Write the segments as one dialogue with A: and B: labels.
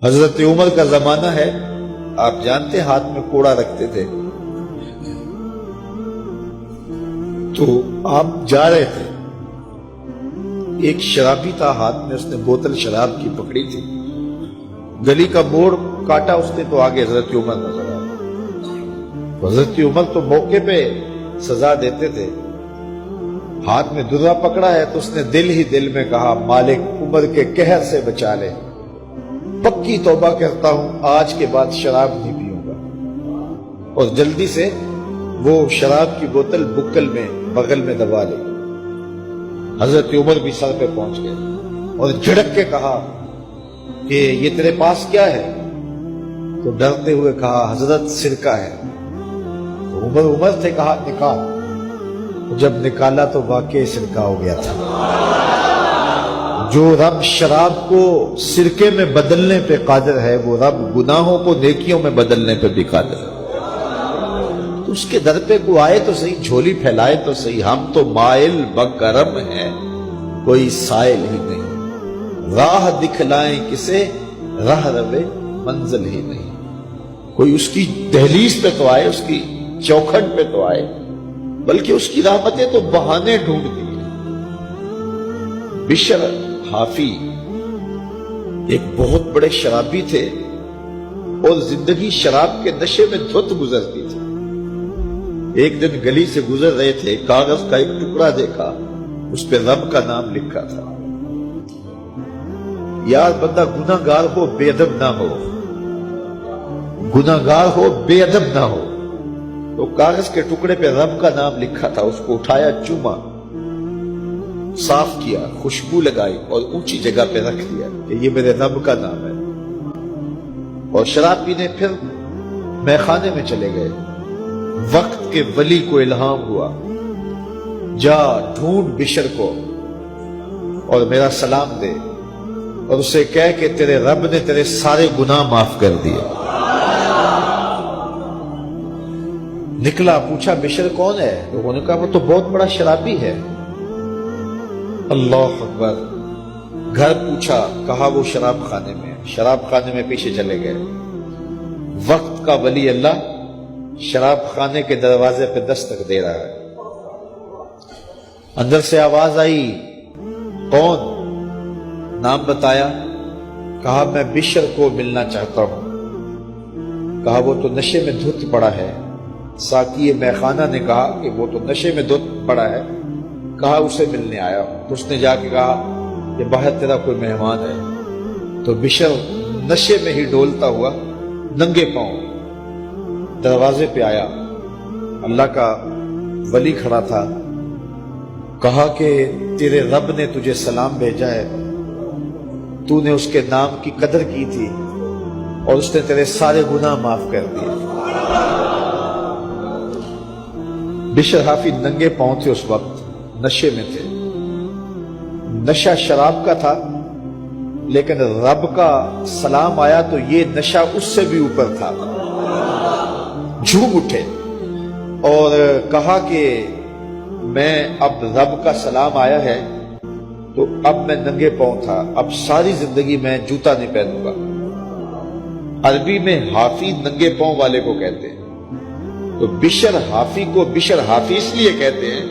A: حضرت عمر کا زمانہ ہے، آپ جانتے ہاتھ میں کوڑا رکھتے تھے، تو آپ جا رہے تھے، ایک شرابی تھا ہاتھ میں، اس نے بوتل شراب کی پکڑی تھی، گلی کا موڑ کاٹا اس نے تو آگے حضرت عمر نظر آیا۔ حضرت عمر تو موقع پہ سزا دیتے تھے، ہاتھ میں درہ پکڑا ہے تو اس نے دل ہی دل میں کہا مالک عمر کے قہر سے بچا لے، پکی توبہ کرتا ہوں آج کے بعد شراب نہیں پیوں گا، اور جلدی سے وہ شراب کی بوتل بکل میں بغل میں دبا لی۔ حضرت عمر بھی سر پہ پہنچ گئے اور جھڑک کے کہا کہ یہ تیرے پاس کیا ہے؟ تو ڈرتے ہوئے کہا حضرت سرکہ ہے۔ تو عمر سے کہا نکال، جب نکالا تو واقعی سرکہ ہو گیا تھا۔ جو رب شراب کو سرکے میں بدلنے پہ قادر ہے، وہ رب گناہوں کو نیکیوں میں بدلنے پہ بھی قادر ہے۔ تو اس کے در پہ کوئی آئے تو صحیح، جھولی پھیلائے تو صحیح، ہم تو مائل بکرم ہیں، کوئی سائل ہی نہیں، راہ دکھلائیں کسے راہ روے منزل ہی نہیں، کوئی اس کی دہلیز پہ تو آئے، اس کی چوکھٹ پہ تو آئے، بلکہ اس کی رحمتیں تو بہانے ڈھونڈتی ہیں۔ بشر حافی ایک بہت بڑے شرابی تھے اور زندگی شراب کے نشے میں دھت گزرتی تھی۔ ایک دن گلی سے گزر رہے تھے، کاغذ کا ایک ٹکڑا دیکھا، اس پہ رب کا نام لکھا تھا۔ یار بندہ گناہ گار ہو بے ادب نہ ہو، گناہ گار ہو بے ادب نہ ہو، تو کاغذ کے ٹکڑے پہ رب کا نام لکھا تھا، اس کو اٹھایا، چوما، صاف کیا، خوشبو لگائی اور اونچی جگہ پہ رکھ دیا کہ یہ میرے رب کا نام ہے، اور شراب پینے پھر میخانے میں چلے گئے۔ وقت کے ولی کو الہام ہوا، جا ڈھونڈ بشر کو اور میرا سلام دے اور اسے کہہ کہ تیرے رب نے تیرے سارے گناہ معاف کر دیے۔ نکلا، پوچھا بشر کون ہے؟ لوگوں نے کہا وہ تو بہت بڑا شرابی ہے۔ اللہ اکبر۔ گھر پوچھا، کہا وہ شراب خانے میں، شراب خانے میں پیچھے چلے گئے۔ وقت کا ولی اللہ شراب خانے کے دروازے پہ دستک دے رہا ہے۔ اندر سے آواز آئی، کون؟ نام بتایا، کہا میں بشر کو ملنا چاہتا ہوں۔ کہا وہ تو نشے میں دھت پڑا ہے۔ ساقی میخانہ نے کہا کہ وہ تو نشے میں دھت پڑا ہے، کہا اسے ملنے آیا ہوں۔ تو اس نے جا کے کہا کہ باہر تیرا کوئی مہمان ہے۔ تو بشر نشے میں ہی ڈولتا ہوا ننگے پاؤں دروازے پہ آیا، اللہ کا ولی کھڑا تھا، کہا کہ تیرے رب نے تجھے سلام بھیجا ہے، تو نے اس کے نام کی قدر کی تھی اور اس نے تیرے سارے گناہ معاف کر دیے۔ بشر حافی ننگے پاؤں تھے، اس وقت نشے میں تھے۔ نشہ شراب کا تھا، لیکن رب کا سلام آیا تو یہ نشہ اس سے بھی اوپر تھا۔ جھوم اٹھے اور کہا کہ میں اب رب کا سلام آیا ہے تو اب میں ننگے پاؤں تھا، اب ساری زندگی میں جوتا نہیں پہنوں گا۔ عربی میں حافی ننگے پاؤں والے کو کہتے ہیں، تو بشر حافی کو بشر حافی اس لیے کہتے ہیں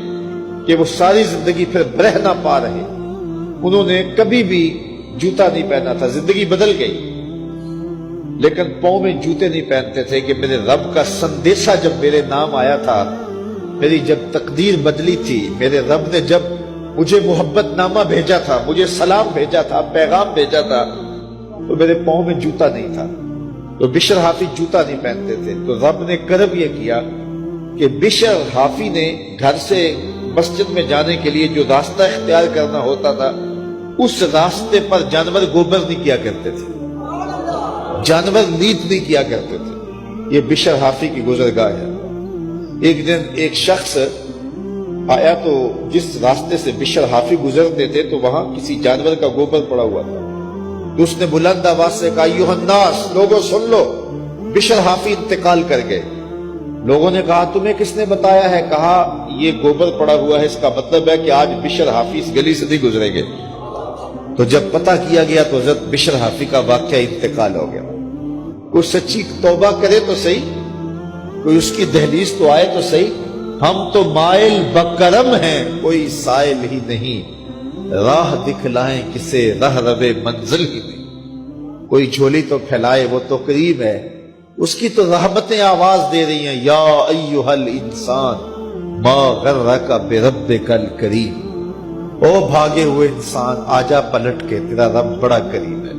A: کہ وہ ساری زندگی پھر برہ نہ پا رہے، انہوں نے کبھی بھی جوتا نہیں پہنا تھا، زندگی بدل گئی، لیکن پاؤں میں جوتے نہیں پہنتے تھے کہ میرے رب کا سندیشہ جب میرے نام آیا تھا، میری جب تقدیر بدلی تھی، میرے رب نے جب مجھے محبت نامہ بھیجا تھا، مجھے سلام بھیجا تھا، پیغام بھیجا تھا، تو میرے پاؤں میں جوتا نہیں تھا۔ تو بشر حافی جوتا نہیں پہنتے تھے، تو رب نے کرم یہ کیا کہ بشر حافی نے گھر سے مسجد میں جانے کے لیے جو راستہ اختیار کرنا ہوتا تھا، اس راستے پر جانور گوبر نہیں کیا کرتے تھے، جانور نیت نہیں کیا کرتے تھے۔ یہ بشر حافی کی گزرگاہ ہے۔ ایک دن ایک شخص آیا تو جس راستے سے بشر حافی گزرتے تھے تو وہاں کسی جانور کا گوبر پڑا ہوا تھا، تو اس نے بلند آواز سے کہا ایھا الناس، لوگوں سن لو، بشر حافی انتقال کر گئے۔ لوگوں نے کہا تمہیں کس نے بتایا ہے؟ کہا یہ گوبر پڑا ہوا ہے، اس کا مطلب ہے کہ آج بشر حافی اس گلی سے نہیں گزریں گے۔ تو جب پتہ کیا گیا تو حضرت بشر حافی کا واقعہ انتقال ہو گیا. کوئی سچی توبہ کرے تو صحیح, کوئی اس کی دہلیز تو آئے تو صحیح. ہم تو مائل بکرم ہیں, کوئی سائل ہی نہیں, راہ دکھلائیں کسے رہ ربے منزل ہی نہیں. کوئی جھولی تو پھیلائے وہ تو قریب ہے, اس کی تو رحمتیں آواز دے رہی ہیں, یا ایھا الانسان ما غرک بربک الکریم. او بھاگے ہوئے انسان, آجا پلٹ کے, تیرا رب بڑا کریم ہے.